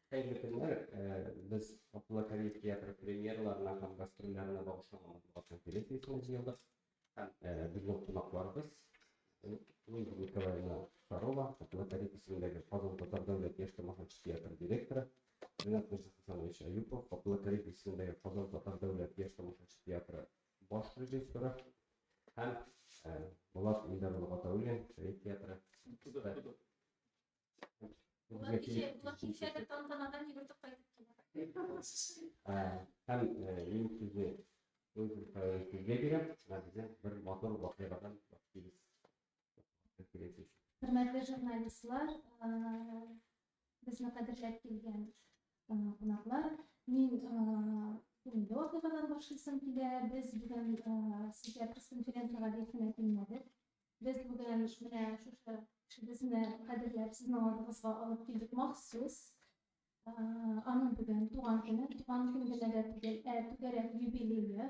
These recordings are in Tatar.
Hayırlı günler. Biz Abdullah Kadir Tiyatro premyeralarına hem gastrollerine bağışlanan konferansiyasını yıldık. Hem bizim konuklarımız Ольга Николаевна Шарова, Abdullah Kadir ismindeki Fazıl Tatar Devlet Yaşlı Mahaç Tiyatro Direktörü, Rinat Mirza Hasanovich Ayupov, Abdullah Kadir ismindeki Fazıl Tatar Devlet Yaşlı Mahaç Tiyatro Baş Rejissörü, hem Bulat İldarlı Batavulin, Şehir Tiyatro. Bular kişiye tantanadan yürütüp kaydık gelir. Hem benim sizi sizge girem, bize bir motor vakıyadan bakıyoruz. Hürmetli jurnalistler, bizne kadirlep kelgen konaklar. Men bugün vakıyadan başlaysam kile, biz bugün sizge press-konferensiyaga erken kelmedik. Biz bugün bizni kadirlep sizin aldığınızga alıp keldik maxsus. Anın bugün tuğan gününe tügerek yübileyi.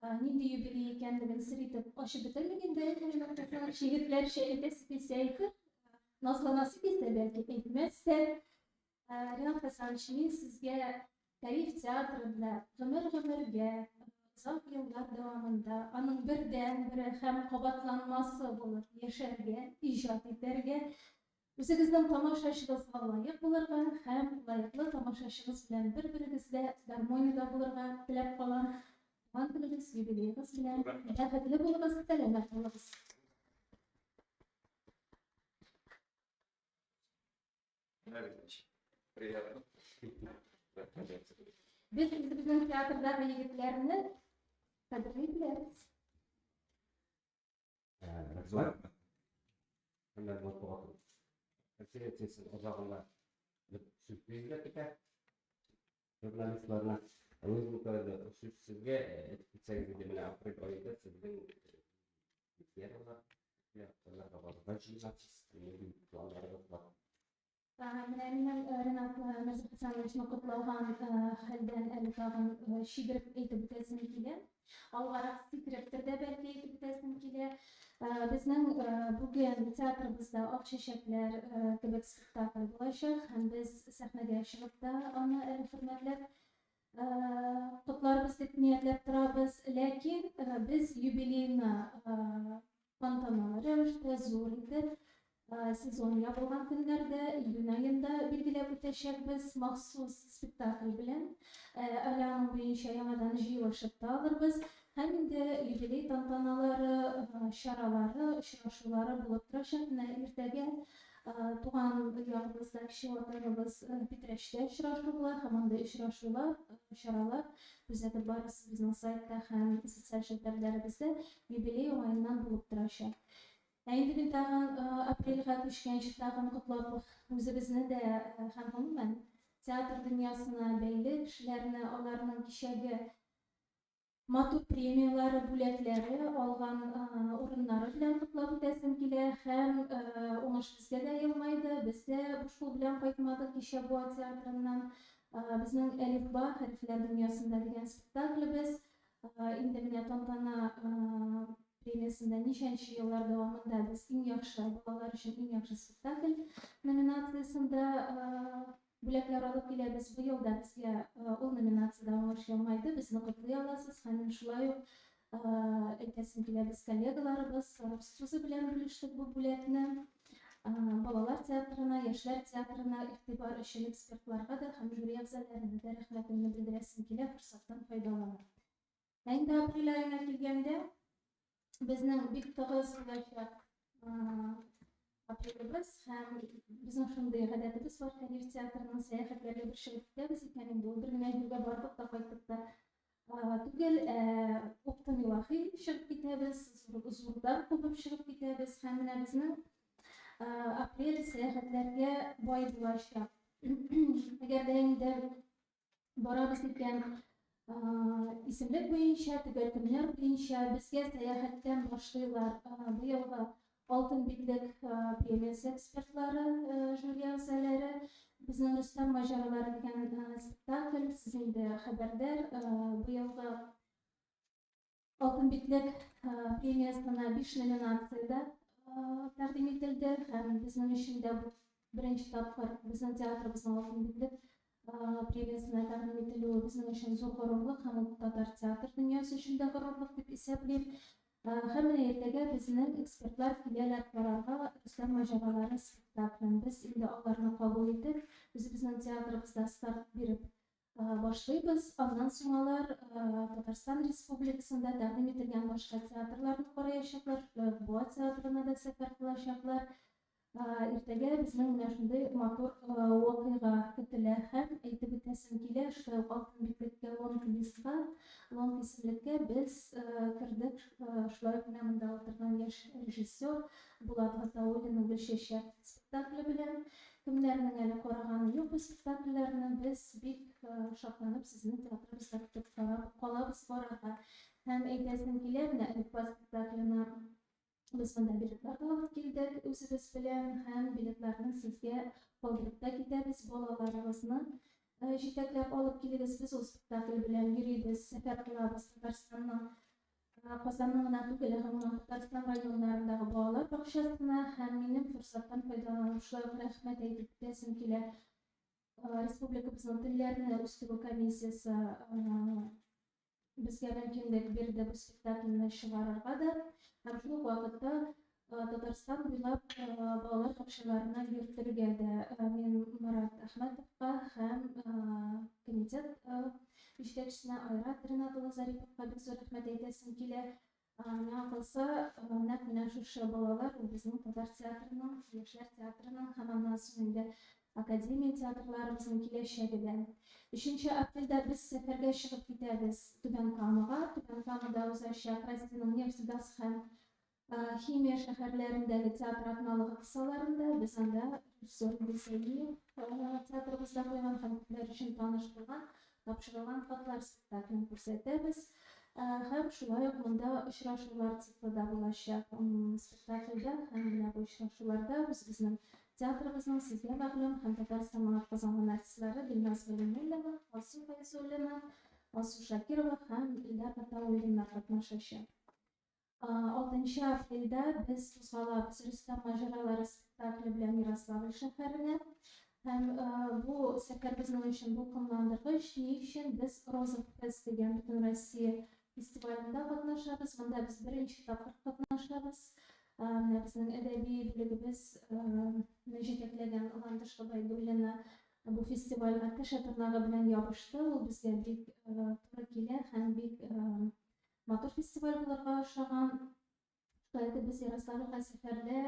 Nindi yübileyi kendini sırıtıp aşı bitirmegende, şehirler şehirde spesiyeldir. Nasıl ise belki etmezse, Rinat Hasanovich sizge tarih tiyatrında ömürge, uzak yıllar devamında anın birden biri hem kabatlanması bulup yaşarge, icad ederge, Üzerinizden tamaşaşınızga layık bulurga, hem layıklı tamaşaşınız bilen bir-birinizde garmoniyada bulurga tilep kalan tuğan gününüz, yübileyiniz bilen bäxetli bulunuz, selamet bulunuz. Biz bizim tiyatrdagi yigitlerini kadirley bileriz. Rahmat. Hürmetli konuklarımız. Konferansiyasının ocağında bir sürprizler biter. Jurnalistlerine Ольга sizge etkileyici bir april ayında sizin tiyatrolar yaptığınızda ne planlarınız var? Benim Rinat Mirza Hasanovich kutlagan halden eltağın şiirip eğitip bitesin kile. Algarak skripterde belki eğitip bitesin kile. Bizning bugün teatrımızda Akşeşekler kebek spektakl bulacak. Hem biz sahnege çıkıp da onu hürmetlep kutlarımız dep niyetlep turabız. Lakin biz yubileyni tantanalı rövüşte zor edip sezon yapılgan günlerde iyun ayında belgilep öteşekbiz maxsus spektakl bilen. Alanın boyunca yamadan jıyılışıp da alırбыз. Hem indi yubiley tantanaları, şaralары, uçraşуулары bulup turacak. Ertege tuğan yağımızda kişi vatanımız bitireşte uçraşууlar, hem indi uçraşууlar, şaralar bizde barısı bizning saytda hem sosyal şebekelerimizde yubiley olayından bulup turacak. Endi bir tağın aprelga düşken şıhtağın kutlaplık özümüzne de hem umumen teatr dünyasına beyli kişilerini onların kişege matur premiyaları, buletleri algan orunları bilen kutlap edesim kile. Hem onuş bizge de yılmaydı, bizde bu şul bilen kaytmadık kişe bu teatrından bizning Elif Ba Harfler Dünyasında degan spektaklimiz indi mine tantana premiyasında nişançı yıllar devamında biz en yaxşı balalar için en yaxşı spektakl nominasyasında buletler alıp gelemiz. Bu yılda bizge o nominasyada oңuşulmaydı. Bizni kutlay alasız. Hem şulay aytasim kile biz kollegalarыбыз Rostuzı bilen bölüştük bu buletni. Balalar teatrına, yaşlar teatrına ihtibar için ekspertlarga da hem jüri a'zalarına da rahmetimni bildiresim kile fırsattan faydalanır. Endi aprel ayına kelgende bizning bek tığız bulacak aprelimiz hem bizim şunday гадатыбыз var. Kadir teatrının seyahatlerle bir şirkette biz ikanin bu bir güneyge bardık da kaytık da tugel optan ilahi şirketimiz uzundan kopup şirketimiz hem bizning aprel seyahatlerge boy bulacak. Eğer de endi barabız iken isimlik boyunca, tügeltimler boyunca bizge seyahatten başlaylar. Bu yılda Altın Bitlik premiyası ekspertleri, jüri a'zaları, bizning Rüstem Majaraları degan spektakl sizin de haberdar. Bu yılda Altın Bitlik premiyasına 5 nominatsiyada taqdim etildi. Hem bizning ishinde birinchi tapkır bizning teatrımızın altın bitlik piyesine taqdim etilüğü bizning üçün zor gururluk hem Tatar teatr dünyası üçün de gururluk dep eseplayıp hem ertege bizning ekspertlar kileler kararga Rüstem Majabalari spektaklin biz indi onlarını kabul edip bizning teatrımızda start berip başlayız. Ondan sonralar Tatarstan Respublikasında taqdim etilgen başka teatrlarını ko'rayashaklar, bu teatrına da sefer kılashaklar. Ertege bizning mana shunday motor voqea kutila ham aytib o'tasim kelar shu oltin beklikka long isimlikka biz kirdik. Shular bilan bunda o'tirgan yosh rejissyor Bulat G'azzauliyning Gulshisha spektakli bilan kimlarning hali ko'rgani yo'q bu spektakllarni biz bek shodlanib sizning teatrimizda kutib qolamiz boraga ham aytasim kelar bu spektaklni biz bunda biletlar olib keldik o'zimiz bilan ham biletlarni sizga qoldirib da ketamiz bolalarimizni jetaklab olib kelamiz biz o spektakl bilan yuramiz safar qilamiz Tatarstonning Qozonning tugul ham Tatarston rayonlaridagi bolalar bog'chasini ham mening fursatdan foydalanib shularga rahmat aytib o'tasim kelar respublikamizning tillarni ustuvi komissiyasi bizga mumkinlik berdi bu spektaklni chiqarishga ham shu vaqtda Tatarston bo'ylab bolalar bog'chalarini yurtirganda men Murat Ahmadovga ham komitet yetakchisine Ayrat Rinatova Zaripovga bir zo'r rahmat aytasim kelar. Nima qilsa, naq mana shu bolalar bizning Tatar teatrining, yoshlar teatrining hamma so'ngida akademiya teatrlarimizning kelishidan 3-aprelda biz safarga chiqib ketamiz Tubankamga. Tubankamda o'zasha Krasnoyarskning Nevsudasi ham Ximiya shaharlarindagi teatr atnaligi qissalarida biz unda rejissyor Bisaliyev teatrimizda qo'ygan hamkorlar uchun tanish bo'lgan topshirilgan xatlar spektaklini ko'rsatamiz. Hem shunday bunda uchrashuvlar sifatida bo'lashak spektaklda ham bu uchrashuvlarda bizning teatrimizning sizga ma'lum ham Tatarston qozongan artistlari Dilnoz Bilimulova, Osu Fayzulina, Osu Shakirova ham Ildar G'azzauliylar qatnashishadi. 6-aprelda biz qo'zg'alamiz Rüstem Majabalari spektakli bilan Yaroslavl shaharida. Hem bu safar bizning uchun bu quvontirg'ich uchun biz Rozov Fest degan butun Rossiya festivalida qatnashamiz. Bunda biz birinchi taqdir qatnashamiz. Bizning adabiy bo'lagimiz jetaklagan G'andish G'abaydulina bu festivalga tashaturlari bilan yopishdi. U bizga bek to'g'ri kelgan ham bek motor festival bo'larga o'xshagan. Biz Yaroslavl safarda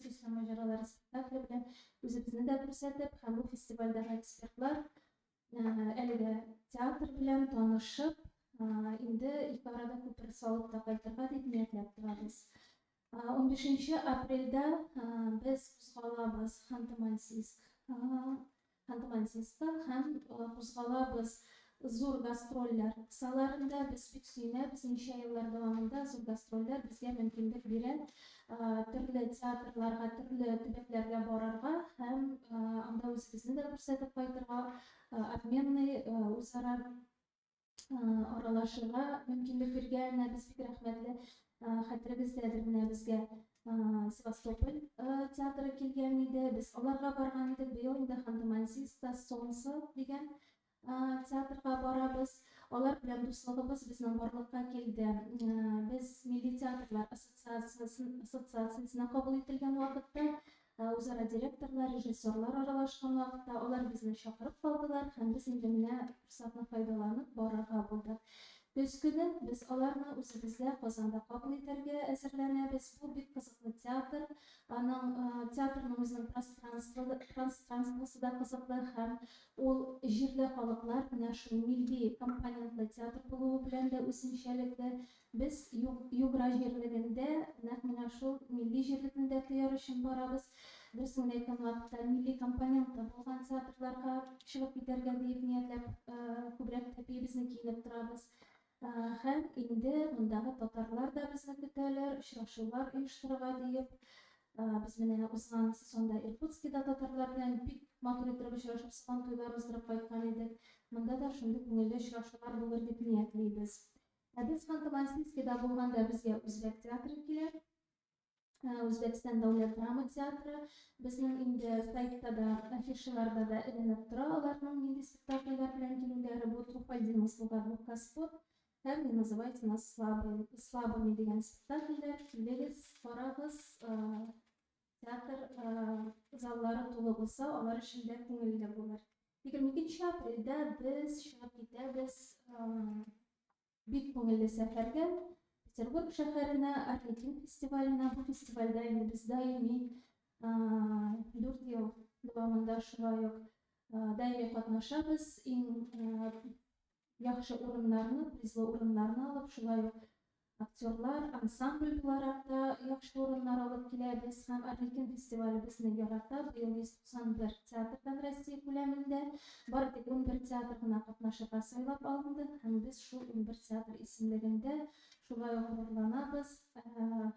Rüstem Majabalari spektakli bilan o'zimizni da ko'rsatib, ham bu festivaldagi ekspertlar eliga teatr bilan tanishib, endi ilk orada ko'pir solib qaytarga deb niyatlab turamiz. 15-aprelda biz qo'zg'alamiz Xanты-Mansiyskda ham qo'zg'alamiz zo'r gastrollar qissalarida biz bek suynab necha yillar davomida zo'r gastrollar bizga mumkinlik beradi turli teatrlarga turli tubatlarga borarga ham unda o'zimizni da ko'rsatib qaytarga обменный o'zaro aralashishga mumkinlik bergan biz bek rahmatli xotirangizdadir mana bizga Sevastopol teatri kelgan edi biz ularga borgan edik bu yil endi Xanты-Mansiyskda Солнце degan teatrga boramiz. Ular bilan do'stligimiz bizning borliqqa keldi. Biz Milliy teatrlar assotsiatsiyasina qabul etilgan vaqtda o'zaro direktorlar, rejissyorlar aralashgan vaqtda ular bizni chaqirib qoldilar ham biz endi mana fursatni foydalanib borarga bo'ldik. Biz kuni biz ularni o'zimizga Qozonda qabul etarga hozirlanamiz. Bu bek qiziqli teatr. Teatrning o'zining prostransiyasida qiziqli ham u yerli xalqlar mana shu milliy komponentli teatr bo'luvi bilan da o'zimchalikda biz Yugra yerligida mana shu milliy yerlikda tayyorlashib boramiz. Biz aytgan vaqtda milliy komponentda bo'lgan teatrlarga chiqib ketarga deb niyatlab ko'proq bizni kiyinib turamiz. Hem endi bundagi tatarlar da bizni kutalar, uchrashuvlar uyushtirib deb biz mana o'zgan sezonda Irkutskda tatarlar bilan bek motor etib uchrashib, son to'ylar o'zdirib qaytgan edik. Bunda da shunday ko'ngilli uchrashuvlar bo'lar deb niyatlaymiz. Biz Xanты-Mansiyskda bo'lganda bizga o'zbek teatri keladi. Өзбекстан дәүләт драма театры. Безнең инде сайтта да, афишаларда да эленеп тора аларның нинди спектакльләр белән килүләре. Бу «Труффальдин услуга двух господ» һәм «Называйте нас слабыми» дигән спектакльләр. Килегез, карагыз, театр заллары тулы булса, алар өчен дә күңелле булыр. 22 апрельдә без чыгып китәбез бик күңелле сәфәргә. Петербург шәһәренә, Арлекин фестиваленә. Бу фестивальдә инде без даими 4 ел дәвамында шулай ук даими катнашабыз. Иң яхшы урыннарны, призлы урыннарны алып, шулай ук актерлар, ансамбль буларак да яхшы урыннар алып киләбез. Һәм Арлекин фестивале безне ярата. Быел 191 театрдан Россия күләмендә бары тик 11 театр гына катнашырга сайлап алынды. Һәм без шул 11 театр исемлегендә шулай ук горурланабыз.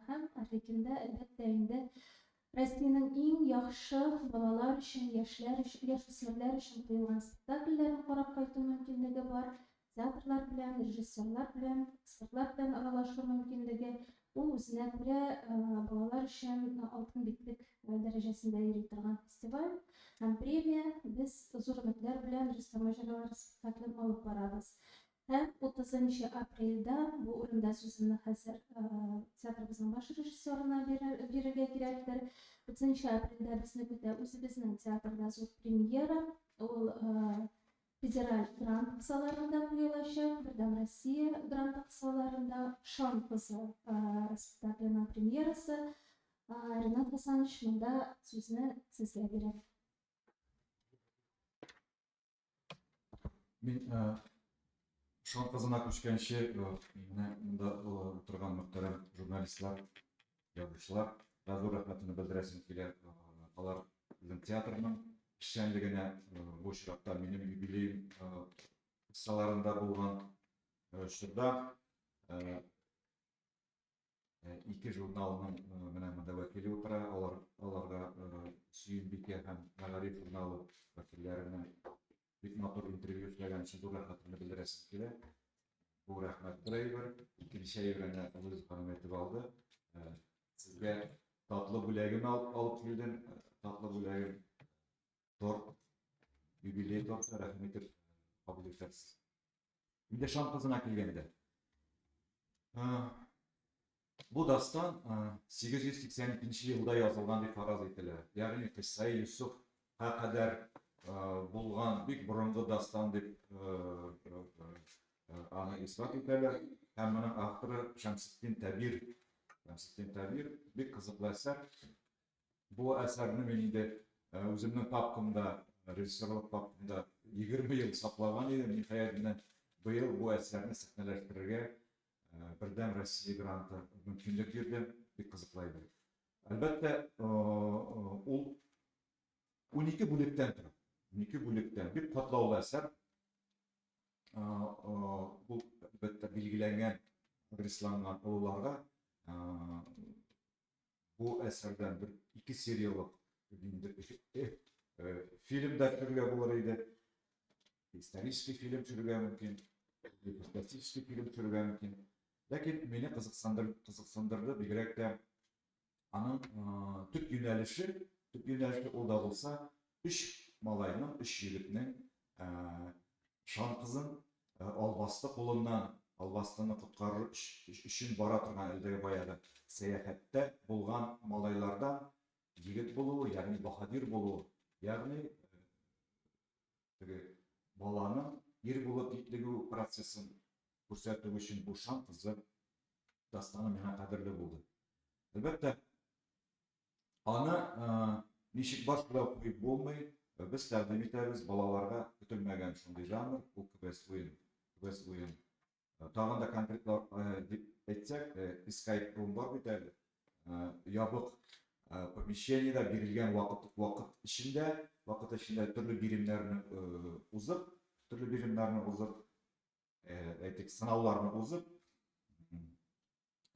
Һәм Арлекиндә әлбәттә инде Россиянең иң яхшы балалар өчен, яшьләр өчен, яшүсмерләр өчен куелган спектакльләрне карап кайту мөмкинлеге бар. Театрлар белән, режиссерлар белән, экспертлар белән аралашу мөмкинлеге. Ул үзенә күрә балалар өчен алтын битлек дәрәҗәсендә йөри торган фестиваль. Һәм премия без зур өметләр белән Рөстәм Аҗаров спектаклен алып барабыз. Һәм 30 апрельдә бу урында сүземне хәзер театрыбызның баш режиссерына бирергә кирәктер. 30 апрельдә безне көтә үзебезнең театрда зур премьера. Ул федераль грант кысаларында куелачак. Бердәм Россия грант кысаларында «Шан кызы» спектакленең премьерасы. Ренат Хасанович монда сүзне сезгә бирә. Мин «Шан кызына» күчкәнче монда утырган мөхтәрәм журналистлар, язучылар зур рәхмәтне белдерәсем килә. Алар безнең театрның эшчәнлегенә бу чиратта минем юбилеем кысаларында булган чорда 2 журналның менә монда вәкиле утыра. Аларга Сөембикә һәм Мәгариф журналы вәкилләренә бик матур интервью эшләгән өчен зур рәхмәтне белдерәсем килә. Бу рәхмәт драйвер, икенче әйберне Луиз ханым әйтеп алды. Сезгә татлы бүләгем алып килдем. Татлы бүләгем торт, юбилей торты, рәхмәт итеп кабул итәсез. Инде «Шан кызына» килгәндә. Бу дастан 882 елда язылган дип фараз ителә. Ягъни Кыссай Юсуф кадәр булган бик борынгы дастан дип аны исбат итәләр. Һәм моның авторы Шәмсетдин Табир. Шәмсетдин Табир бик кызыклы әсәр. Бу әсәрне мин инде үземнең папкамда, режиссерлык папкамда 20 ел саклаган идем. Ниһаять быел бу әсәрне сәхнәләштерергә Бердәм Россия гранты мөмкинлек бирде. Бик кызыклы иде. Әлбәттә, ул 12 бүлектән тора. 12 бүлектән бик катлаулы әсәр. Бу әлбәттә билгеләнгән, адреслаган олыларга бу әсәрдән бер 2 сериялык фильм да төшерергә булыр иде. Исторический фильм төшерергә мөмкин, фантастический фильм төшерергә мөмкин. Ләкин мине кызыксындырды бигрәк тә аның төп юнәлеше ул да булса 3 малайның, 3 егетнең Шан кызын албасты кулыннан, албастыны коткарыр өчен бара торган әлдәге баягы сәяхәттә булган малайлардан егет булуы, ягъни баһадир булуы, ягъни баланың ир булып җитлегү процессын күрсәтү өчен бу Шан кызы дастаны миңа кадерле булды. Әлбәттә, аны ничек башлап куеп булмый, без тәкъдим итәбез балаларга көтелмәгән шундый жанр, бу квест уен. Тагын да конкретлар дип әйтсәк, Skype room бар бит әле. Ябык помещениедә бирелгән вакыт эчендә төрле биремнәрне узып, әйтик сынауларны узып,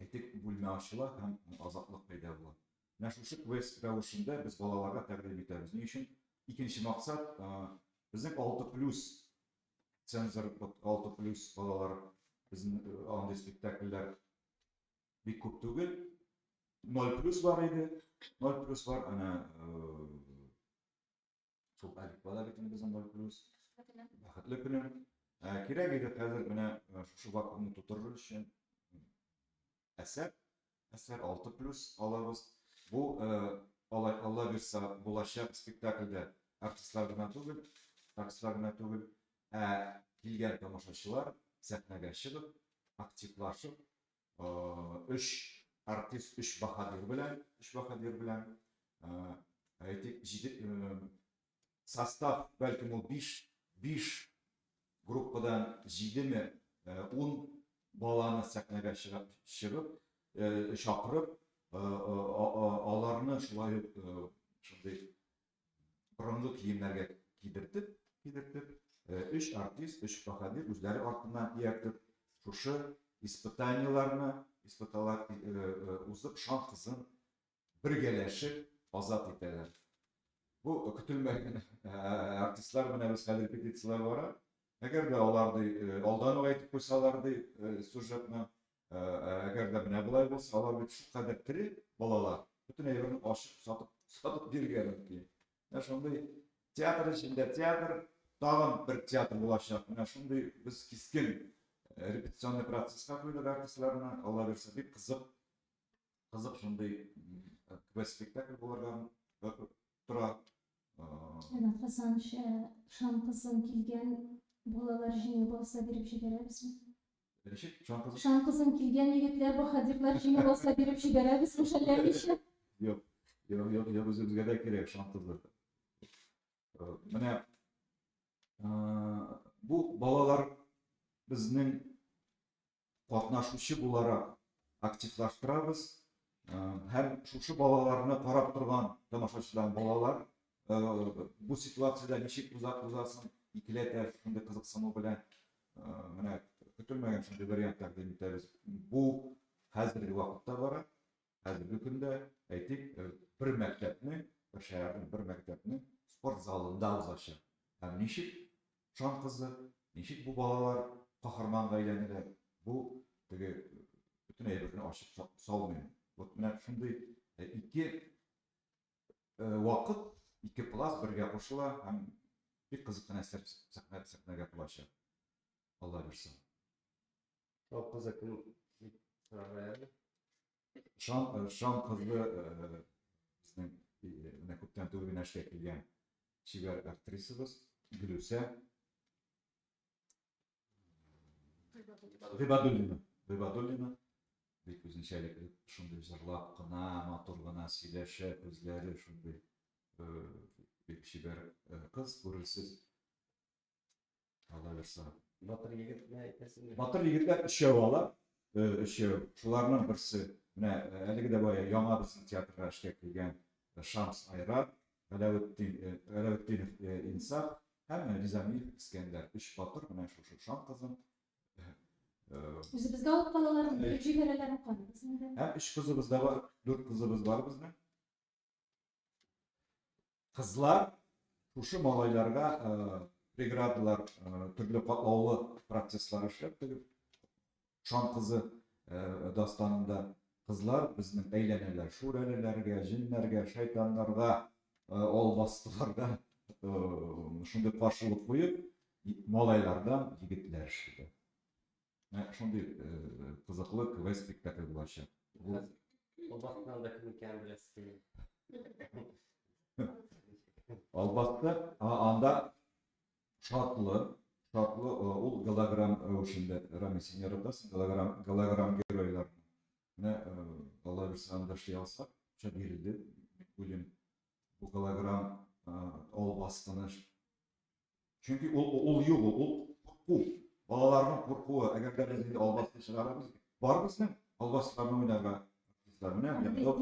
әйтик бүлмә ачыла һәм азатлык пайда була. Менә шушы квест рәвешендә без балаларга тәкъдим итәбез. Ни өчен? Икенче максат безнең 6+ цензор 6+ балалар безнең андый спектакльләр бик күп түгел. 0+ var idi. 0+ var. Ana çok alif bala biten bizim 0+. Baxtlı günüm. Kirek edi hazır bana şu vaktini tuturur için eser 6+ alabız. Bu Allah birsa bulaşak spektaklde artistlarına tugul kilgen tamaşaçılar sahnege çıkıp aktiflaşıp 3 artist 3 bahadır bilen aytik sastav belki o 5 gruppadan 7 mi 10 balаны sahnege çıkıp şakırıp alarını şulay şunday bırınlı kiyimlerge giydirtip 3 artist 3 bahadır özleri артынан ертіп şuşu испытанияларны uzıp şan kızın birgeleşip azat eteler. Bu kütülmeyen artistler bana biz kadir repetisiyalar var. Eğer de olardı oldan o aytıp koysalardı süjetini eğer de bana bulay bolsa olar şu kadar tiri balalar. Bütün evrini aşıp satıp birgelim ki. Şunday teatr içinde teatr dağın bir teatr bulaşacak. Şunday biz keskin repetisyonlu proseska koyduk artistlarına. Allah verse bir kızıp şunday spektakl bulardan tura. Hasan şan kızın kilgen bolalar jini bolsa berip jiberabizmi? Şan kızın kilgen yigitler bahadırlar jini bolsa berip jiberabizmi şallar işi? Yok bizimizge de gerek şan kızlar. Mene bu balalar bizning qatnaşışı bulara aktiflaştırabız. Hem şu balalarını qarab turgan tamaşaçılar balalar bu situatsiyada nechik uzasın ikileter shunday qiziqsinu bilan mana kutilmagan shunday variantlardan bitamiz. Bu hozirgi vaqtda bor. Hozirgi kunda aytik bir maktabni, bir shaharning bir maktabni sport zalida o'zashi. Ham nechik shon qizi, nechik bu balalar qahramonga aylanadi. Bu bütün aybirini ochib solmaydi. Mana shunday ikki vaqt ikki plas birga qo'shila ham bir qiziqqina asar sahnaga qulashi. Alloh bersin. Çok qiziq so'raydi. Şan qizi bizning ko'pdan o'ynashga kelgan chigar aktrisamiz Gülüse G'ibadullina. Bek o'zinchalik shunday jig'lab qina, motor g'ina siylashib, o'zlari shunday bek chigar qiz ko'rilsiz. Alloh bersin. Batır yigit ne aytasın? Batır yigitlar ishyovalar. Shularning birisi mana haligida boya yangi bizning teatrga ishga kelgan Shams Ayrat, Alavuddinov Insaf ham Nizamiyev Iskandar. 3 batır mana shu shon qizim. O'zimizga olib qolalarmi, berip jiberalarim qani bizda? Hem 3 kızımız da var, 4 kızımız var bizden. Kızlar şu malaylarga pregradalar, türlü patlavlı prosesler işlep, şan kızı dastanında kızlar bizden eğlenirler, şurelerge, jinlerge, şeytanlarga, olbastılarga şunday karşılık koyup malaylardan yigitler işledi. Şunday qiziqlik va spektakl bo'lishi. O bakımdan da kim bilesiz. Albatta anda şartlı ul gologram o'shanda Rames'in yaratası gologram geroylar. Ne Allah bir sanda şey alsak, şu verildi. Bugün bu gologram olbastını. Çünkü ul yok, bu. Balalarning qo'rquvi agarda biz olbasni chiqaramiz, bor bizning olbaslarni o'ynagan bizlarni ham yo'q.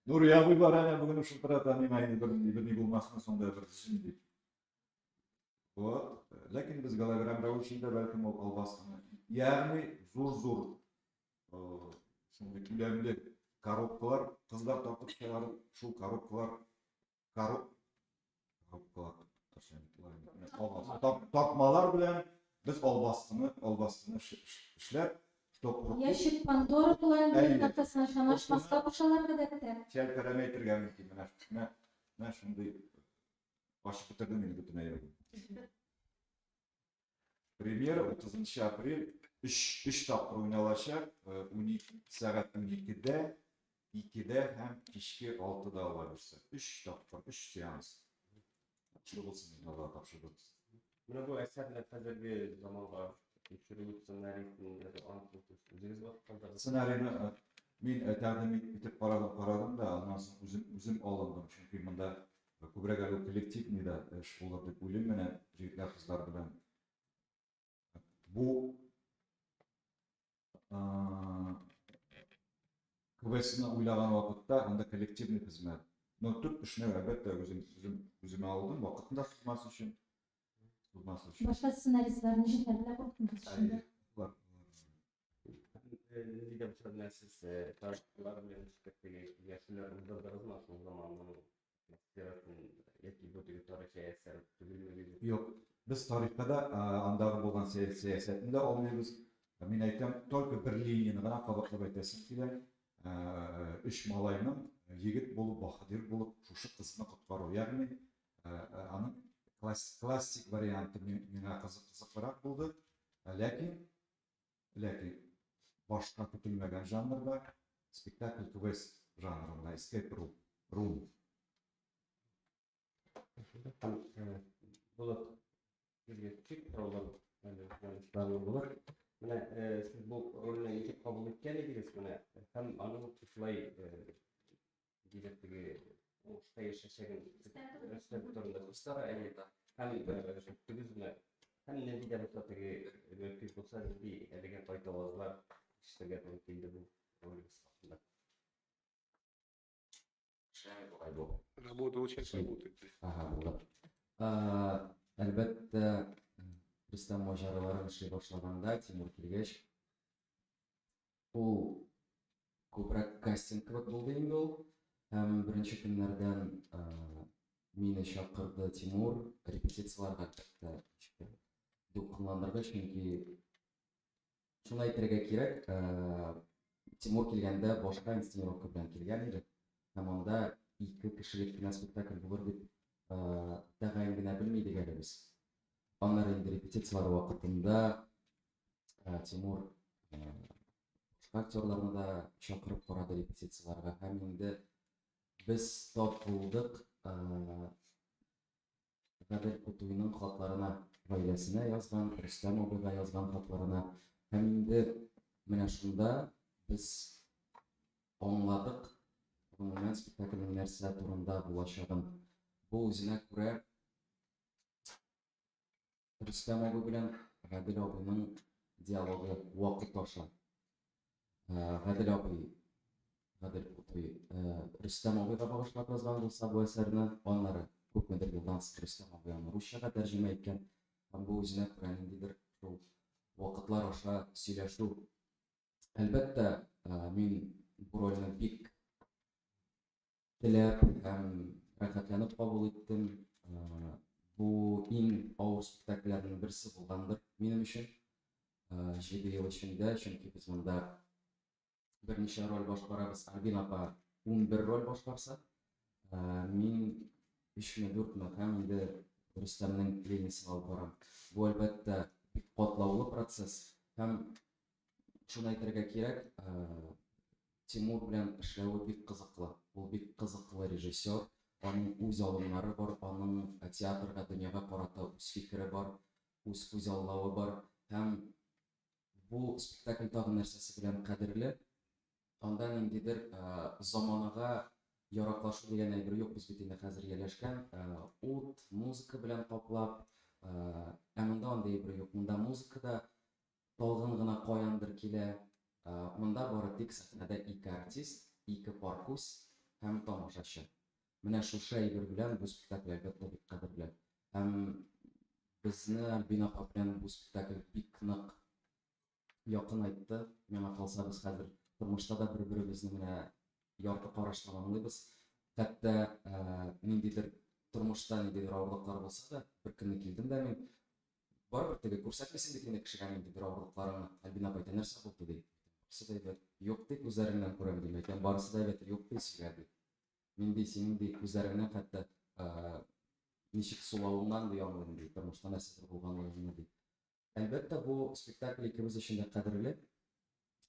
Nuriya bor ana bugun shu tarafdan ayni bir bo'lmasmi sonda bir shunday. Bu lekin biz gologram ravishida balkim olbasni, ya'ni zo'r shunday ko'lamli korobkalar qizlar tortib chiqarib, shu korobkalar tortmalar bilan biz olbastını işlep Topruk. Ящик Пандора булан Әйе. аркасына шанашмаска кушалар гадәттә. Şerpeleme ettirgen mümkün. Ben şimdi başlık bitirdim yine bütün ayırdım. Premier 30 aprel 3 tapır oynalaşar. 12 saat 2'de hem kişki 6'da olabilirse. 3 tapır, 3 seans. Çılgısın Allah tapşırırız. Buna bu eserler hazırlığı zamanla çürüyüp senaryosunu anlatıp üzeriz vakıflarda. Senaryonu takdim etip paradım da ondan sonra üzüm alındım. Çünkü bunda көбірек әлі коллектив неде іш болады деп ойлаймын міне жігіттер қыздар bilen. Bu квестini ойлаған уақытта анда коллективный қызмет. Но тут ішіне әлбәттә өзіме алдым вақытында сызмасы үшін. Башка сценаристларны җитәрләр куркыныч шунда. Bir de bu sırada siz tarihçiler bilen çıkarttığı yaşlılar uzdurdunuz mu son zamanında? Yok. Biz tarihte de anдағы болған саясатын да алмаймыз. Мен айтам, только бір линияны ғана қабаттап айтасың келе. Үш малайның егет болып, бақадир болып, шушы қызны құтқару. Яғни, аның классик варианты меңа қызықырақ болды. Ләкин, башқа күтілмеген жанрда спектакль квест жанрында, escape room. Bulut sizge küçük roller yanlışlarım olur. Siz bu rolüne geçip kabul etken ediniz hem anın tutulay diyecekteki usta yaşaşağın üstadlarında ustara elinde hem turizmle hem ne diye ustataki mümkün olsa bir elegant faydalılar işte gelmektedir bu rolü üstadında. Работа очень работает. Ага, болады. Әлбәттә, Рөстәм маҗараларын эшли башлаганда Тимур килгәч, ул күбрәк кастинг кебек булды инде ул. Һәм беренче көннәрдән мине чакырды Тимур репетицияларга китте. Дулкынландыргыч, чөнки шуны әйтергә кирәк, Тимур килгәндә башка инсценировка белән килгән иде. Һәм анда 2 кешелек кенә спектакль булыр дип тәгаен генә белмидек әле без. Аннары инде репетициялар вакытында Тимур башка актерларны да чакырып карады репетицияларга. Һәм инде без тап булдык Гадел Кутуйның хатларына, гаиләсенә язган, Рөстәм абыйга язган хатларына. Һәм инде менә шунда без аңладык Гомумән спектакльнең нәрсә турында булачагын. Бу үзенә күрә Рөстәм абый белән Гадел абыйның диалогы вакыт аша. Гадел абый, Гадел Кутуй, Рөстәм абыйга багышлап язган булса бу әсәрне, аннары күпмедер елдан соң Рөстәм абый аны русчага тәрҗемә иткән. Һәм бу үзенә күрә ниндидер шул вакытлар аша сөйләшү. Әлбәттә, мин бу рольне бик теләп һәм рәхәтләнеп кабул иттем. Бу иң авыр спектакльләрнең берсе булгандыр минем өчен. 7 ел эчендә, чөнки без монда берничә роль башкарабыз. Альбин апа 11 роль башкарса, мин 3-4 һәм инде Рөстәмнең линиясын алып барам. Бу әлбәттә бик катлаулы процесс. Һәм шуны әйтергә кирәк, Тимур белән эшләү бик кызыклы. Ул бик кызыклы режиссер. Аның үз алымнары бар, аның театрга, дөньяга карата үз фикере бар, үз күзаллавы бар. Һәм бу спектакль тагын нәрсәсе белән кадерле. Анда ниндидер заманага яраклашу дигән әйбер юк, без бит инде хәзер яләшкән. Ут, музыка белән каплап, монда андый әйбер юк. Монда музыкада талгын гына каяндыр килә. Монда бары тик сәхнәдә 2 артист, 2 паркус һәм тамашачы. Менә шушы әйбер белән бу спектакль әлбәттә бик кадерле. Һәм безне Альбин апа белән бу спектакль бик нык якын айтты. Миңа калса без хәзер тормышта да бер-беребезне менә ярты караштан аңлыйбыз. Хәтта ниндидер тормышта ниндидер авырлыклар булса да, бер көнне килдем дә мин барбыр теге күрсәтмәсен бит инде кешегә инде бер авырлыкларыңны. Альбин апай да нәрсә булды ди. Барысы да әйбәт. Юк ди күзләреңнән күрәм ди. Әйтәм барысы да әйбәт. Юк ди сөйләде. Мин ди синең ди күзләреңнән хәтта ничек сулавыңнан ди аңлыйм ди. Тормышта нәрсәдер булганлыгын ди. Әлбәттә бу спектакль икебез өчен дә кадерле.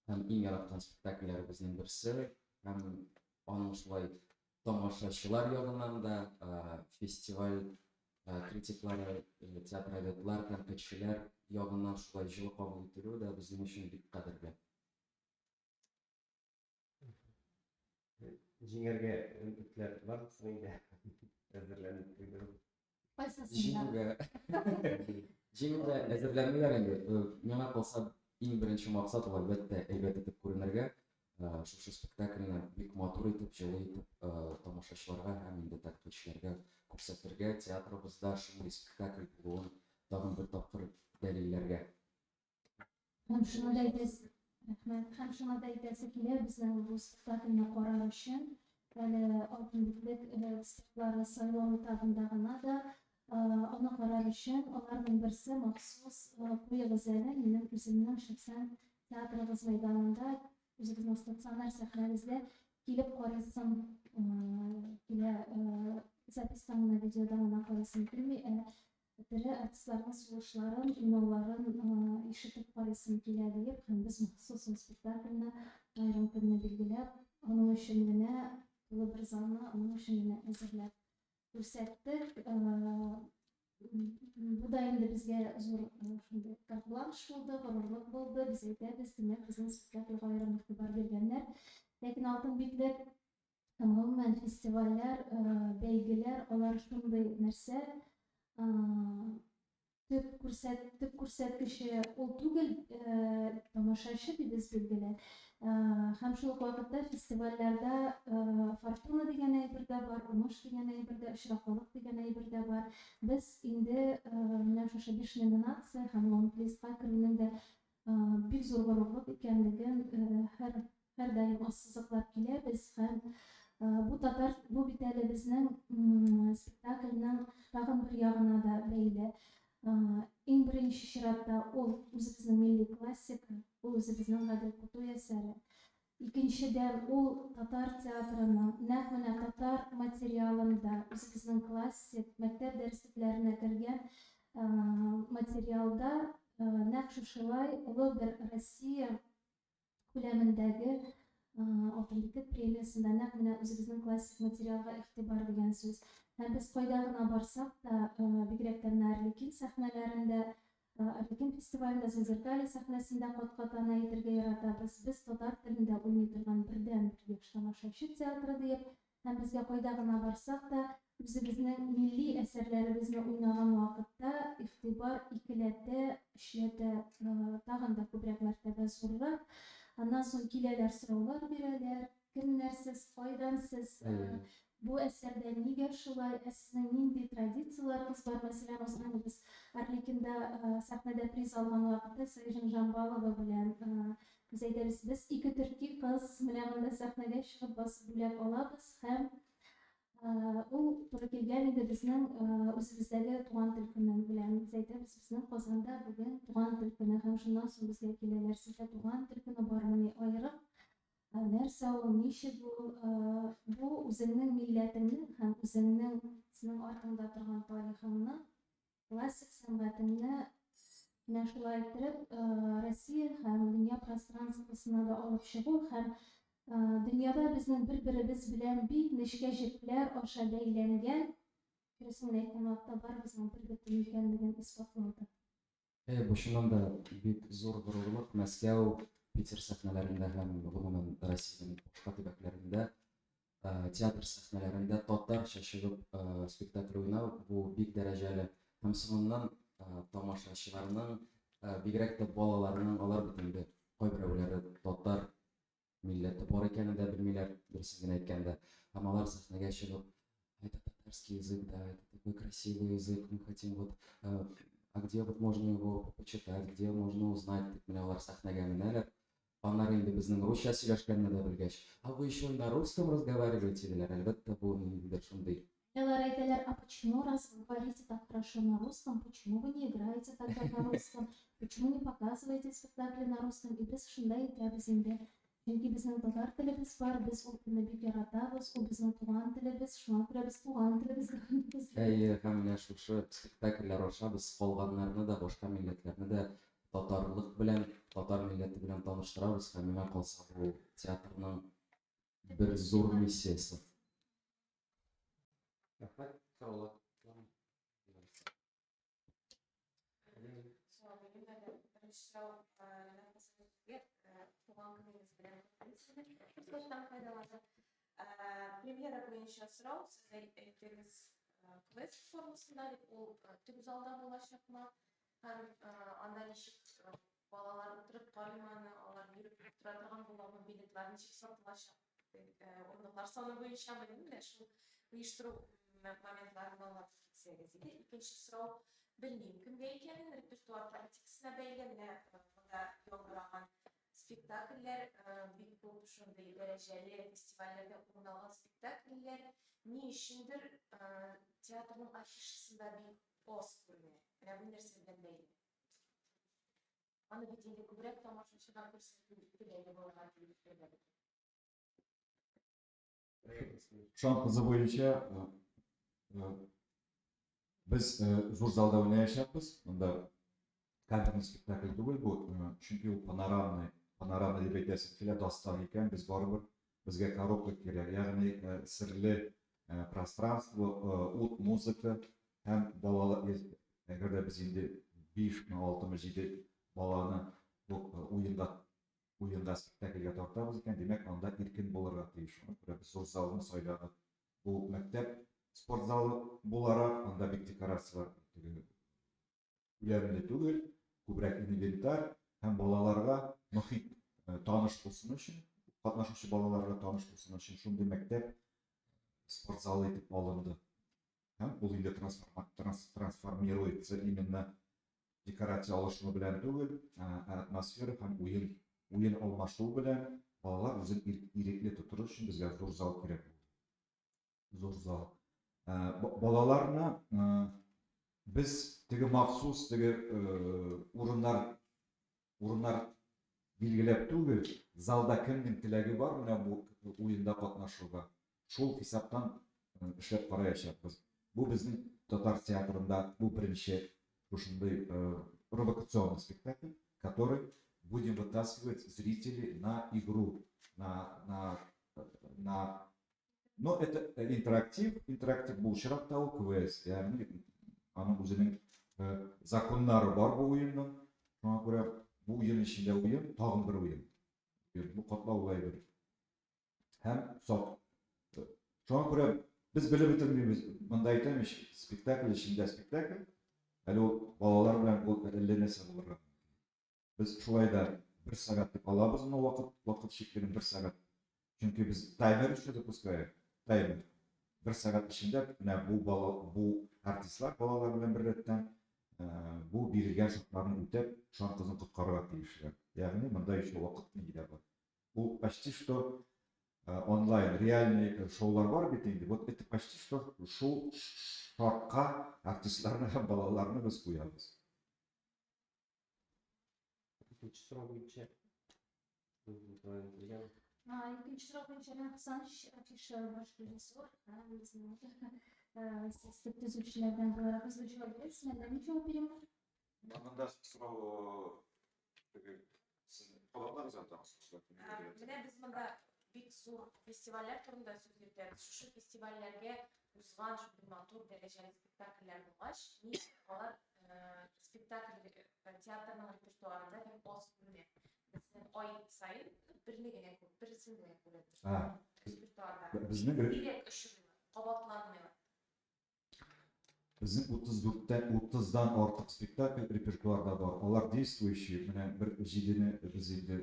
Һәм иң яраткан спектакльләребезнең берсе. Һәм аның шулай тамашачылар ягыннан да фестиваль критиклары, театралистлар, тәнкыйтьчеләр ягыннан шулай җылы кабул ителү дә безнең өчен бик кадерле. Җиңәргә өметләр бар инде. Әзерләнеп куйдым. Кайсысында? Җиңүгә әзерләнмиләр инде. Миңа калса иң беренче максат ул әлбәттә әйбәт итеп күренергә. Шушы спектакльне бик матур итеп, җылы итеп тамашачыларга һәм инде тәнкыйтьчеләргә күрсәтергә, театрыбызда шундый спектакль булуын тагын бер тапкыр дәлилләргә. Һәм шуны да әйтәсе, рәхмәт. Һәм шуны да әйтәсе килә безнең бу спектакльне карар өчен әле алтын битлек спектакльләре сайлау этабында гына да аны карар өчен аларның берсе махсус куегыз әле минем үземнең шәхсән театрыбыз мәйданында үзебезнең стационар сәхнәбездә килеп карыйсым килә запистан гына видеодан гына карыйсым килми, тере артистларның сулышларын, уйнауларын ишетеп карыйсым килә дип, һәм без махсус спектакльне аерым көнне билгеләп, аның өчен генә тулы бер залны аның өчен генә әзерләп күрсәттек. Бу да инде безгә зур шундый карт-бланш булды, горурлык булды. Без әйтәбез, димәк, безнең спектакльгә аерым игътибар биргәннәр. Ләкин алтын битлек гомумән фестивальләр, бәйгеләр, алар шундый нәрсә, төп күрсәткече ул түгел, тамашачы дибез билгеле. Һәм шул ук вакытта фестивальләрдә фортуна дигән әйбер дә бар, уңыш дигән әйбер дә, очраклылык дигән әйбер дә бар. Без инде менә шушы 5 номинация һәм лонг-листка керүнең дә бик зур горурлык икәнлеген һәр даим ассызыклап киләбез. Һәм бу бит әле безнең спектакльнең тагын бер ягына да бәйле. Иң беренче чиратта ул үзебезнең милли классика, ул үзебезнең Гадел Кутуй әсәре. Икенчедән ул татар театрының нәкъ менә татар материалында үзебезнең классик мәктәп дәреслекләренә кергән материалда нәкъ шушылай олы бер Россия күләмендәге алтын битлек премиясында нәкъ менә үзебезнең классик материалга игътибар дигән сүз. Һәм без кайда гына барсак та, бигрәк тә Әрликин сәхнәләрендә, Әрликин фестивалендә, Зазеркалье сәхнәсендә кат-катана әйтергә яратабыз. Без татар телендә уйный торган бердән-бер яшь тамашачы театры дип, һәм безгә кайда гына барсак та, үзебезнең милли әсәрләребезне уйнаган вакытта игътибар икеләтә, эшләтә, тагын да күбрәк мәртәбә зуррак. Аннан соң киләләр, сораулар бирәләр, кемнәрсез, кайдансыз, бу әсәрдә нигә шулай, сезнең нинди традицияларыгыз бар? Мәсәлән, узган без Әрликиндә сәхнәдә приз алган вакытта Сәйҗан Жамбалова белән без әйтәбез, без ике төрки кыз менә монда сәхнәгә чыгып басып бүләк алабыз һәм ул туры килгән иде безнең үзебездәге туган тел көне белән. Без әйтәбез, безнең Казанда бүген туган тел көне һәм шуннан соң безгә киләләр, сездә туган тел көне бармы, аерым нәрсә ул, ничек бу үзеңнең милләтеңнең һәм үзеңнең синең артыңда торган тарихыңны, классик сәнгатеңне менә шулай иттереп Россия һәм дөнья пространствосына да алып чыгу һәм дөньяда безнең бер-беребез белән бик нечкә җепләр аша бәйләнгән, дөресен әйткән вакытта барыбызның бер бөтен икәнлеген исбатлады. Бу чыннан да бик зур горурлык. Мәскәү, Питер сәхнәләрендә һәм гомумән Россиянең башка төбәкләрендә театр сәхнәләрендә татарча чыгып спектакль уйнау бу бик дәрәҗәле. Һәм соңыннан тамашачыларның, бигрәк тә балаларның, алар бит инде кайберәүләре татар милләте бар икәнен дә белмиләр, дөресен әйткәндә. Һәм алар сәхнәгә чыгып, это татарский язык, да, это такой красивый язык, мы хотим вот, а где вот можно его почитать, где можно узнать, дип менә алар сәхнәгә менәләр. Аннары инде безнең русча сөйләшкәнне дә белгәч, а вы еще на русском разговариваете диләр. Әлбәттә бу ниндидер шундый Ялар әйтәләр, а почему раз вы говорите так хорошо на русском, почему вы не играете тогда на русском, почему не показываете спектакли на русском? И без шундай әйтәбез инде. Чөнки безнең татар телебез бар, без ул телне бик яратабыз, ул безнең туган телебез, шуңа күрә без туган телебезгә Һәм менә шушы спектакльләр аша без калганнарны да, башка милләтләрне дә татарлык белән, татар милләте белән таныштырабыз һәм миңа калса бу театрның бер зур миссиясе. Рәхмәт, сораулар. Бірінші сұрау сізге туған күніңіз білән құттықтаймын. Пайдаланып. Премьера бойынша сұрау, сіз әйттіңіз квест формасында, ол түп залда болашақ ма? Һәм анда ничек балалар отырып карыймы, алар йөреп тора торган буламы, билетлар ничек сатылачак? Орынлар саны буенча белмим, шул оештыру моментларын аңлап китсәгез иде. Икенче сорау, белмим кемгә икәнен, репертуар политикасына бәйле менә монда яңгыраган спектакльләр, бик күп шундый дәрәҗәле фестивальләрдә урын алган спектакльләр ни өчендер театрның афишасында бик аз күренә. Менә бу нәрсә белән бәйле. Аны бит инде күбрәк тамашачыдан күрсәтү теләге булган кебек. Шуның кызы буенча biz зур залда уйнаячакбыз. Монда камерный спектакль түгел бу, чөнки ул панорамный дип әйтәсең килә дастан икән, без барыбер безгә коробка кирәк, ягъни серле пространство, ут, музыка һәм балалар, әгәр дә без инде 5-6-7 баланы бу уенда спектакльгә тартабыз икән, димәк анда иркен булырга тиеш. Без зур залны сайладык. Бу мәктәп спорт залы буларак, анда бик декорациялар үләнле түгел, күбрәк инвентарь һәм балаларга мөхит таныш булсын өчен, катнашучы балаларга таныш булсын өчен шундый мәктәп спорт залы итеп алынды. Һәм ул инде трансформируется именно декорация алышуы белән түгел, атмосфера һәм уен алмашуы белән балалар үзен ирекле тотыр өчен безгә зур зал кирәк. Зур зал. Балаларны biz теге махсус теге урыннар билгеләп түгел, залда кемнең теләге бар менә бу уенда катнашуга, шул хисаптан эшләп караячакбыз. Бу безнең татар театрында бу беренче шушындый провокационный спектакль, который будем вытаскивать зрителей на игру, но это интерактив булчырак та ул квест, ягъни аның үзенең законнары бар бу уенның. Шуңа күрә бу уен эчендә уен, тагын бер уен. Бу катлаулы әйбер. Һәм сот. Шуңа күрә без белеп бетермибез. Монда әйтәмеш, спектакль эчендә спектакль, әле ул балалар белән ул әллә нәрсә булырга. Без шулай да 1 сәгать дип алабыз моны вакыт шиклеген 1 сәгать. Чөнки без таймер эшләп допускаек. Таймер. 1 сәгать эчендә менә бу артистлар балалар белән бер рәттән бу бирелгән шартларны үтәп, шуның кызын коткарырга тиешләр. Ягъни монда еще вакыт нигә бар. Бу почти что онлайн реальный шоулар бар бит инде. Вот это почти что шоу шартка артистларны һәм балаларны без куябыз. Икенче сорау буенча. Икенче сорау буенча Хасанович, афиша баш режиссер, безнең сез төзүчеләрдән буларак без җавап бирәсез, мәгълүм җавап бирәм. Монда сорау сез калапларыгыз атасыз. Менә без монда бик зур фестивальләр турында сүз йөртәбез. Шушы фестивальләргә узган шундый матур дәрәҗәле спектакльләр булгач, алар спектакль театрның репертуарында бик аз күренә. Безнең ай сайын берне генә берсен генә күрәбез. Репертуарда. Безнең Бирәк өчен кабатланмыйлар. Безнең 30-дан артык спектакль репертуарда бар. Алар действующие, менә бер 7-не без инде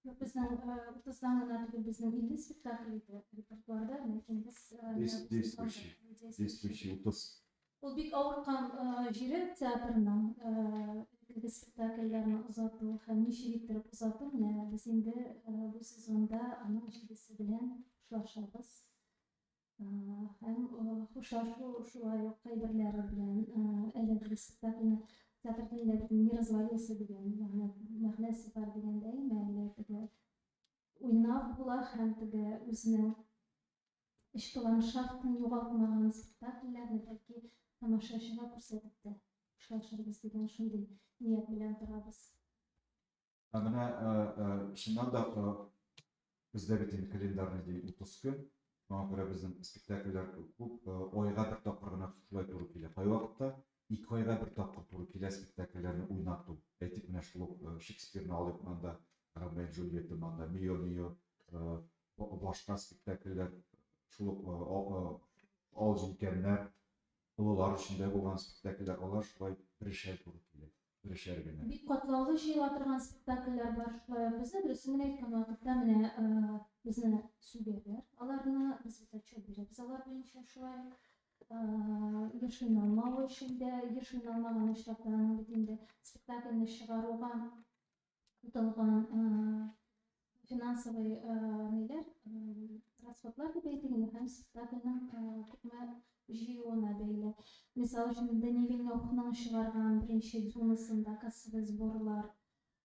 Безнең 30-дан гына түгел, безнең 50 спектакль репертуарда, ләкин без действующие 30. Ул бик авыркан җире театрның спектакльләрне озату һәм ничек иттереп озату, менә без инде бу сезонда аның җидесе белән шулашабыз. Һәм шулай ук кайберләре белән әлеге спектакльне театр телендә «Не развалился» дигән мәгънәсе бар дигәндәй, мәле теге уйнап була һәм теге үзенең эчке ландшафтын югалтмаган спектакльләрне бәлки тамашачыга күрсәтеп тә эшләшербез дигән шундый ният белән торабыз. Менә чыннан да бездә бит инде календарный ди 30 көн. Шуңа күрә безнең спектакльләр күп айга бер тапкыр гына шулай туры килә. Кайвакытта 2 айга бер тапкыр туры килә спектакльләрне уйнату. Әйтик, менә шул ук Шекспирны алып анда Ромео и Джульетта, анда Мио, башка спектакльләр, шул ук Ал җилкәннәр, олылар эчендә булган спектакльләр, алар шулай берешәр туры килә. Берешәр генә. Бик катлаулы җыела торган спектакльләр бар. Шулай бездә дөресен әйткән вакытта менә безне сүгәләр. Аларны без бит отчет бирәбез. Алар буенча шулай яшен алмау өчен дә, яшен алмаган очракларның бит инде спектакльне чыгаруга тотылган финансовый расходлар дип әйтелгән һәм спектакльнең күпме җыюына бәйле. Мисал өчен Даниловның чыгарган беренче дюнасында кассовый сборлар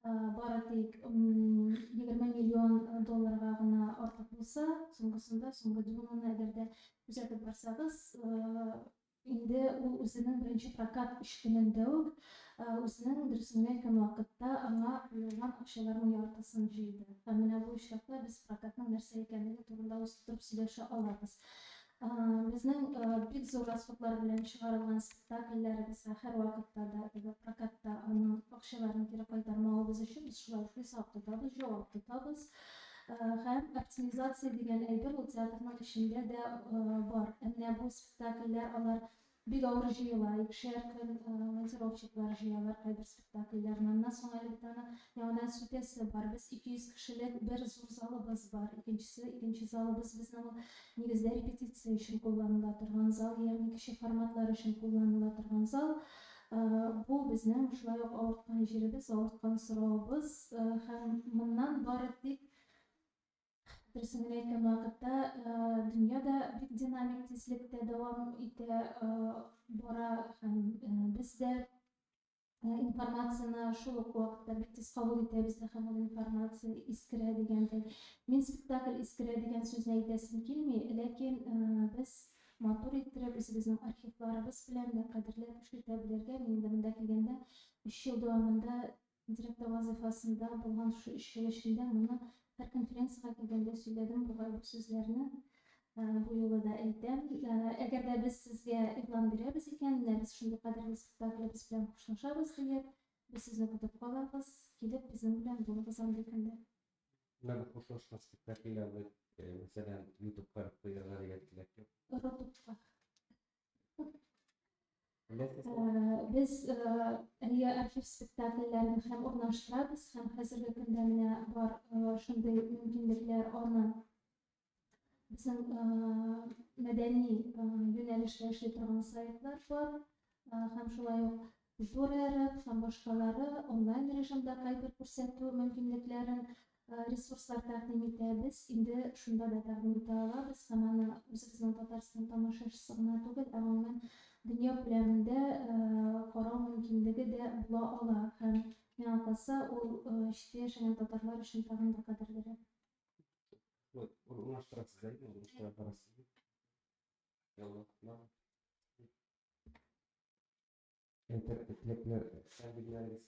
бары тик 20 миллион долларга гына артык булса, соңгы дюнаны әгәр дә күзәтеп барсагыз, инде ул үзенең беренче прокат эшкөнендә үк үзенең дөресен әйткән вакытта аңа куелган акчаларның яртысын җыйды. Һәм менә бу очракта без прокатның нәрсә икәнлеге турында узып сөйләшә алабыз. Безнең бик зур расходлар белән чыгарылган спектакльләребезгә һәр вакытта да прокатта аның акчаларын кире кайтармавыбыз өчен без шулай хисап тотабыз, җавап тотабыз. Һәм оптимизация дигән әйбер ул театрның эчендә дә бар. Менә бу спектакльләр алар бик авыр җыела, икешәр көн монтировщиклар җыялар кайбер спектакльләрне. Аннан соң әле бит аны яңадан сүтәсе бар. Без 200 кешелек бер зур залыбыз бар. Икенче залыбыз безнең нигездә репетиция өчен кулланыла торган зал, ягъни кече форматлар өчен кулланыла торган зал. Бу безнең шулай ук авырткан җиребез, авырткан соравыбыз һәм моннан бары тик дөресен әйткән вакытта дөньяда бик динамик тизлектә дәвам итә бара һәм без дә информацияны шул ук вакытта бик тиз кабул итәбез һәм ул информация искерә дигәндәй. Мин спектакль искерә дигән сүзне әйтәсем килми, ләкин без матур иттереп үзебезнең архивларыбыз белән дә кадерләп эшләтә белергә, мин инде монда килгәндә 3 ел дәвамында директор вазифасында булган шу 3 ел эчендә моны һәр конференцияга килгәндә сөйләдем бу сүзләрне. Бу юлы да әйтәм. Әгәр дә без сезгә игълан бирәбез икән, без шундый кадерле спектакльбез белән хушлашабыз дип, без сезне көтеп калабыз, килеп безнең белән булыгыз андый көндә. Менә бу хушлашкан спектакльләрне мәсәлән YouTube'ка куярга дигән теләк юк. Ротупка. Без Без архив спектакльләрен һәм урнаштырабыз һәм хәзерге көндә менә бар шундый мөмкинлекләр аны безнең мәдәни юнәлештә эшли торган сайтлар бар һәм шулай ук Журеров һәм башкалары онлайн режимда кайбер күрсәтү мөмкинлекләрен ресурслар тәкъдим итәбез. Инде шунда да тәкъдим итә алабыз һәм аны үзебезнең Татарстан тамашачысы гына түгел, гомумән дөнья күләмендә карау мөмкинлеге дә була ала һәм миңа калса ул читтә яшәгән татарлар өчен тагын да кадерлерәк. урнаштырасыз әйе, урнаштыра барасыз. Теләкләр, сәнгиләрегез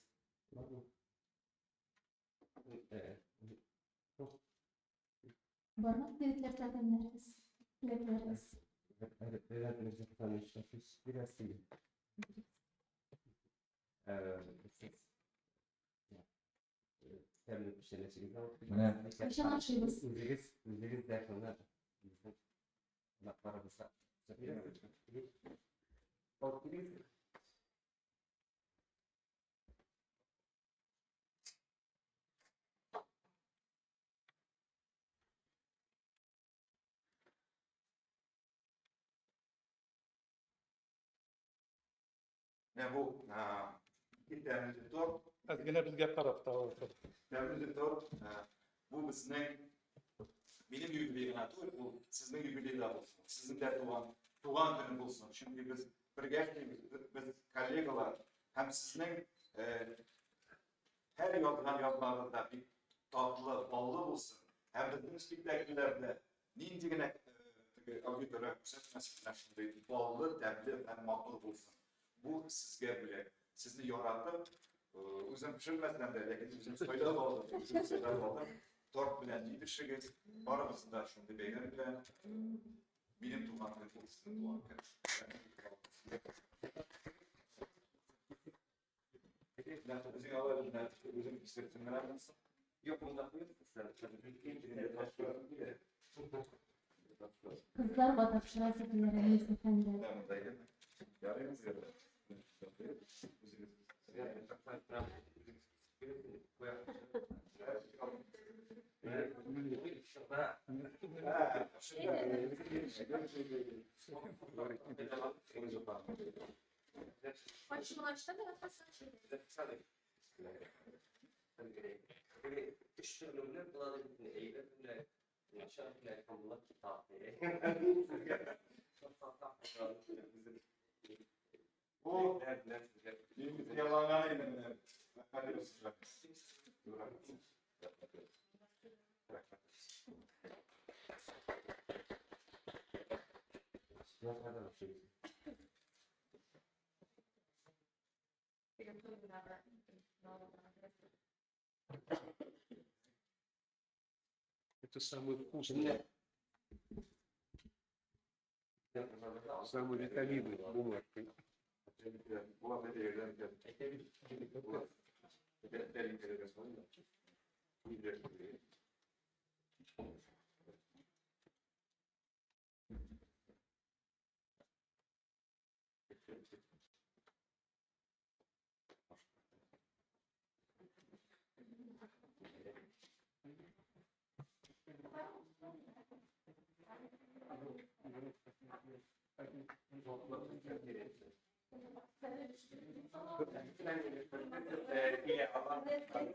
бармы? Бармы теләкләр тәкъдимләрегез, теләкләрегез? Рәдегез яктан эшләшүз бирәсез. Тәмле пешерәчегез алып. Менә Ышанышыбыз. Үзегез дә шуны накларыбызга бирәсез. менә бу тәмле торт. Azgina bizga qarab tavsiya. Тәмле торт. Бу безнең benim jubileyim atıyor, bu sizin jubileyler olsun. Sizin de tuğan günü olsun. Çünkü biz biz kollegalar hem sizin her yazılarında bir tatlı, ballı olsun. Hem bizim spektaküllerde nindigine auditora göstermesinden şimdi ballı, demli hem makbul olsun. Bu sizge bile, sizni yarattı. Özüm pişirmeden de, lakin bizim söylep aldım, bizim söylep aldım. Tort bilen yetişiriz, aramızda şimdi beyler bilen, benim tuğan günü olsun, tuğan günü. Bizim alanında bizim istetimler nasıl? Yok bunda ister. Kızlar batapşırası dilerimiz efendim. Başımın açtı da yapasın şey. İş türlümler bulanı bittiğinde eğitimle şarkılar kanunlar kitap. Bu bir yalanlar elimler. Hadi olsun. Это самый вкусный, самый витаминный бумажкой.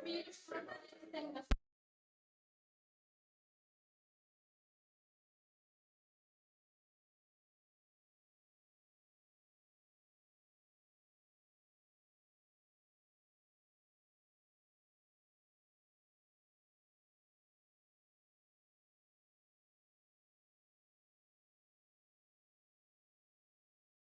Bir